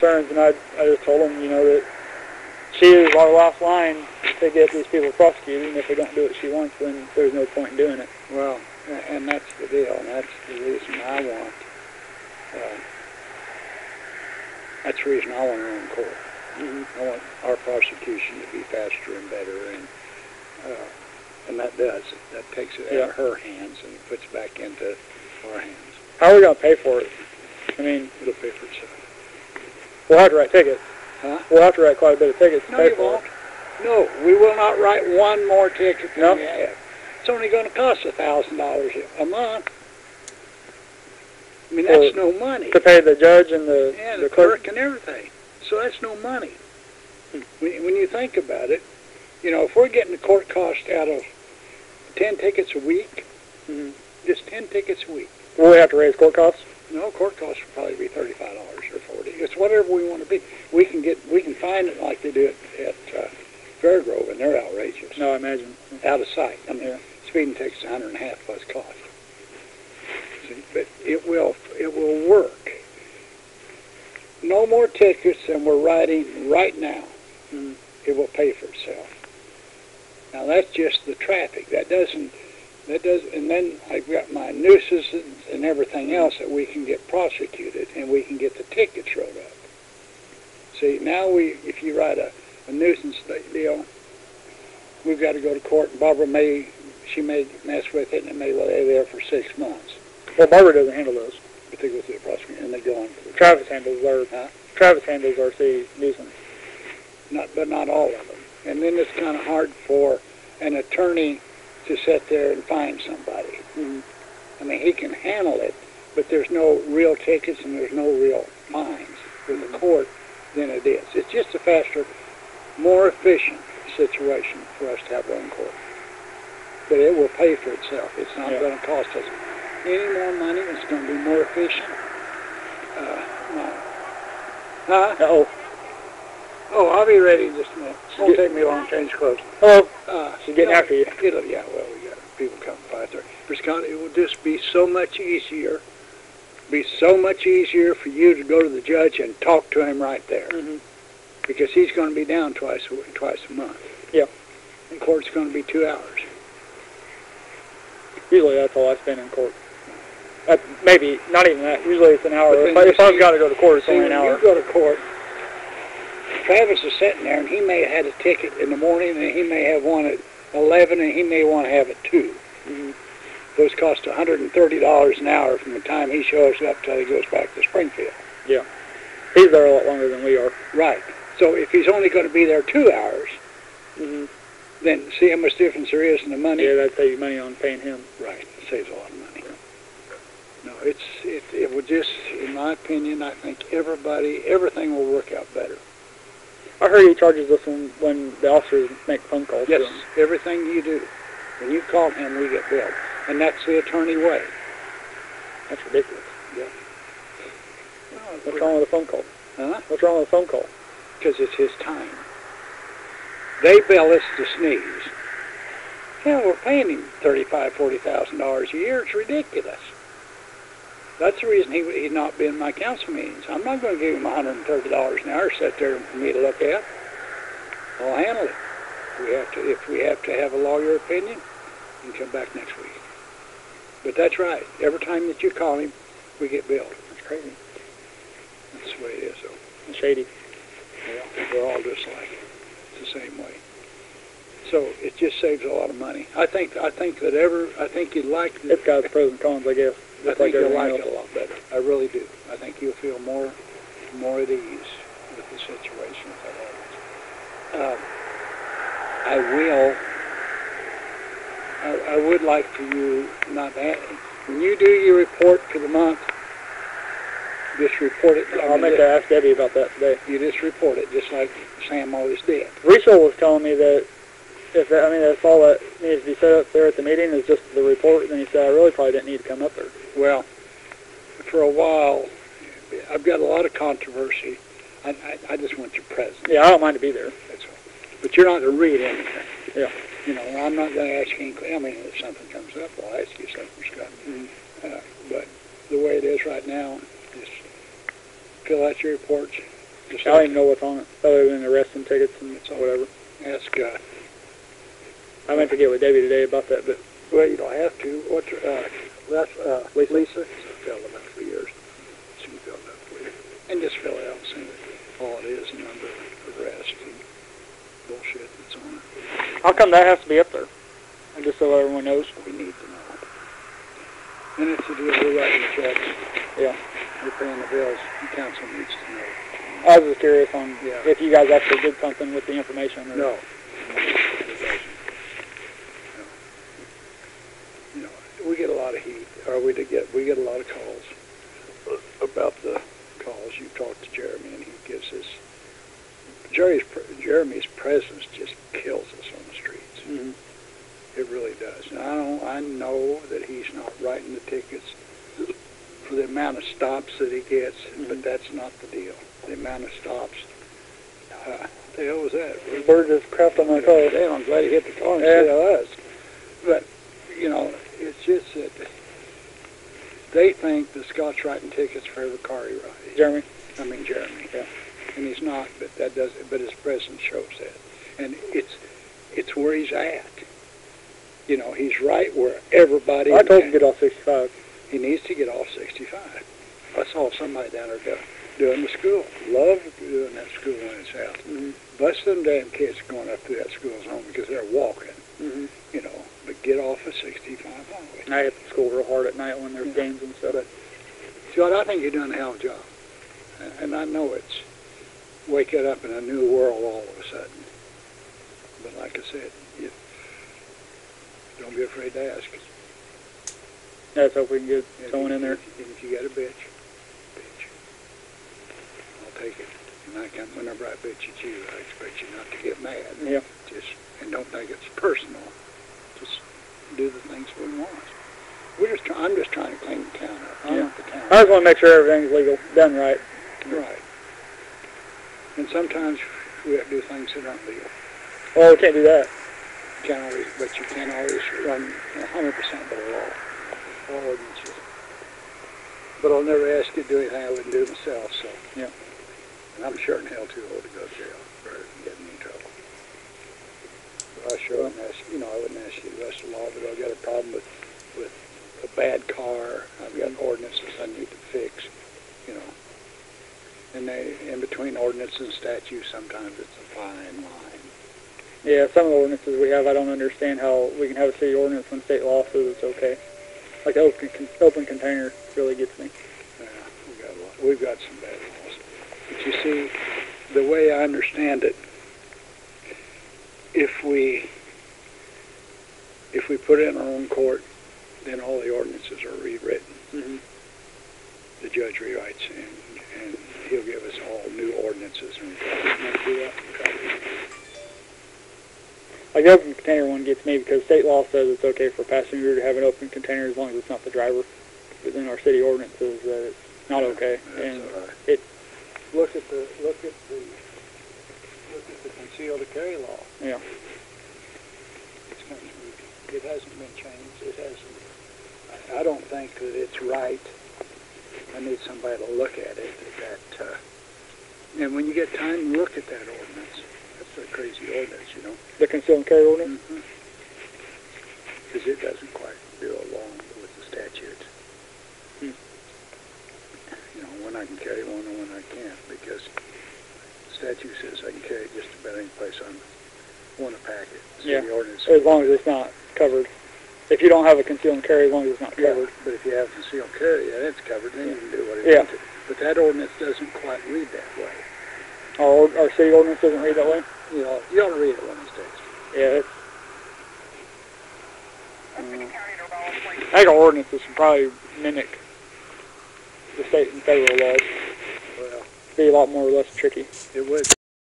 concerns, and I just told them, you know, that she is our last line to get these people prosecuted, and if we don't do what she wants, then there's no point in doing it. Well, and that's the deal, and that's the reason I want. That's the reason I want her in court. I want our prosecution to be faster and better, and that does. That takes it out of her hands and puts it back into our hands. How are we going to pay for it? I mean, it'll pay for itself. We'll have to write tickets. Huh? We'll have to write quite a bit of tickets to No, pay you for won't. it. No, we will not write one more ticket than No? we have. It's only going to cost $1,000 a month. I mean, that's no money. To pay the judge and the clerk and everything. So that's no money. When you think about it, you know, if we're getting the court cost out of 10 tickets a week, just 10 tickets a week. Will we have to raise court costs? No, court costs will probably be $35 or $40. It's whatever we want to be. We can find it like they do it at Fairgrove, and they're outrageous. No, I imagine. Out of sight. I mean, speeding tickets $150 plus cost. See, but it will work. No more tickets than we're writing right now. It will pay for itself. Now that's just the traffic. That doesn't, and then I've got my nuisances and everything else that we can get prosecuted, and we can get the tickets wrote up. See, now if you write a nuisance deal, we've got to go to court, and Barbara may mess with it, and it may lay there for 6 months. Well, Barbara doesn't handle those. But they go through the prosecution, and they go on. Travis handles our city nuisance. But not all of them. And then it's kind of hard for an attorney to sit there and find somebody. I mean, he can handle it, but there's no real tickets and there's no real fines with the court than it is. It's just a faster, more efficient situation for us to have one court. But it will pay for itself. It's not going to cost us any more money. It's going to be more efficient. Oh, I'll be ready in just a minute. It won't take me long to change clothes. Hello. She's getting after you. Well, we got people coming 5:30. But Scott, it will just be so much easier. Be so much easier for you to go to the judge and talk to him right there, because he's going to be down twice a month. Yeah. And court's going to be 2 hours. Usually that's all I spend in court. Maybe not even that. Usually it's an hour. If I've got to go to court, it's only an hour. When you go to court, Travis is sitting there, and he may have had a ticket in the morning, and he may have one at 11, and he may want to have it 2. Those cost $130 an hour from the time he shows up till he goes back to Springfield. Yeah. He's there a lot longer than we are. Right. So if he's only going to be there 2 hours, then see how much difference there is in the money? Yeah, that'd save you money on paying him. Right. It saves a lot of money. No, it would just, in my opinion, I think everything will work out better. I heard he charges us when the officers make phone calls. Yes, everything you do. When you call him, we get billed. And that's the attorney way. That's ridiculous. Yeah. What's wrong with a phone call? Huh? What's wrong with a phone call? Because it's his time. They bill us to sneeze. Yeah, we're paying him $35,000, $40,000 a year. It's ridiculous. That's the reason he's not been in my council meetings. I'm not going to give him $130 an hour to sit there for me to look at. I'll handle it. If we have to have a lawyer opinion, you can come back next week. But that's right. Every time that you call him, we get billed. That's crazy. That's the way it is, though. It's shady. Yeah, we're all just like it. It's the same way. So it just saves a lot of money. I think you'd like it. It's got its pros and cons, I guess. I think you'll like it a lot better. I really do. I think you'll feel more at ease with the situation if that happens. I would like for you not to have, when you do your report for the month, just report it. I'll make to ask Debbie about that today. You just report it, just like Sam always did. Rachel was telling me that that's all that needs to be set up there at the meeting is just the report. Then he said I really probably didn't need to come up there. Well, for a while, I've got a lot of controversy. I just want your presence. Yeah, I don't mind to be there. That's all. But you're not going to read anything. Yeah. You know, I'm not going to ask you anything. I mean, if something comes up, I'll ask you something, Scott. But the way it is right now, just fill out your reports, I don't even know what's on it, other than arresting tickets and whatever. Ask, I meant to get with Debbie today about that, but... well, you don't have to. What's Lisa? She's filled it out for years. She can fill it out for you. And just fill it out and send it. All it is, number, arrest, and bullshit that's on it. How come that has to be up there? And just so everyone knows. We need to know. And it's a deal, we're writing the checks. Yeah. We're paying the bills. The council needs to know. I was just curious on if you guys actually did something with the information. Or No. We get a lot of heat, or we get a lot of calls about the calls. You talk to Jeremy, and he gives us Jeremy's presence just kills us on the streets. Mm-hmm. It really does. And I know that he's not writing the tickets for the amount of stops that he gets, but that's not the deal. The amount of stops. The hell was that? The bird just crapped on my car. Damn, I'm glad he hit the car instead of us. But, you know, it's just that they think that Scott's writing tickets for every car he rides. Jeremy? Jeremy. Yeah. And he's not, but that does. But his presence shows that. And it's where he's at. You know, he's right where everybody... I told him to get off 65. He needs to get off 65. I saw somebody down there doing the school. Love doing that school when it's out. Mm-hmm. Bust them damn kids going up through that school zone because they're walking. Mm-hmm. You know, but get off of 65 highway. I hit the school real hard at night when there's games and stuff. But, Scott, I think you're doing a hell of a job. And I know it's waking up in a new world all of a sudden. But like I said, don't be afraid to ask. Yeah, let's hope we can get someone in there. If you got a bitch, I'll take it. And whenever I bitch at you, I expect you not to get mad. Yeah. And don't think it's personal. Just do the things we want. I'm just trying to clean the town up. I want the town. I just want to make sure everything's legal, done right. Right. And sometimes we have to do things that aren't legal. Well, we can't do that. But you can't always run 100% by the law or ordinances. But I'll never ask you to do anything I wouldn't do myself. So yeah. And I'm sure in hell too old to go to jail for getting me in trouble. But I sure wouldn't ask. I wouldn't ask you to bust the law. But I've got a problem with a bad car. I've got ordinances I need to fix. And in between ordinances and statutes, sometimes it's a fine line. Yeah, some of the ordinances we have, I don't understand how we can have a city ordinance when state law says it's okay. Like the open container really gets me. Yeah, we've got some bad laws. But you see, the way I understand it, if we put it in our own court, then all the ordinances are rewritten. Mm-hmm. The judge rewrites, and he'll give us all new ordinances. And do that. Like the open container one gets me because state law says it's okay for a passenger to have an open container as long as it's not the driver. But then our city ordinance says that it's not okay. And it look at the concealed carry law. Yeah. It hasn't been changed. It hasn't. I don't think that it's right. I need somebody to look at it. And when you get time, look at that ordinance. That's a crazy ordinance, The concealed and carry ordinance? Because it doesn't quite go along with the statute. When I can carry one and when I can't, because the statute says I can carry just about any place I want to pack it. Yeah, ordinance, as long as it's not covered. If you don't have a concealed and carry, as long as it's not covered. But if you have concealed carry, and it's covered, then you can do whatever you want to. But that ordinance doesn't quite read that way. Our city ordinance doesn't read that way? You ought to read it one of these days. Yeah, it's... I think our ordinances should probably mimic the state and federal laws. Well, be a lot more or less tricky. It would.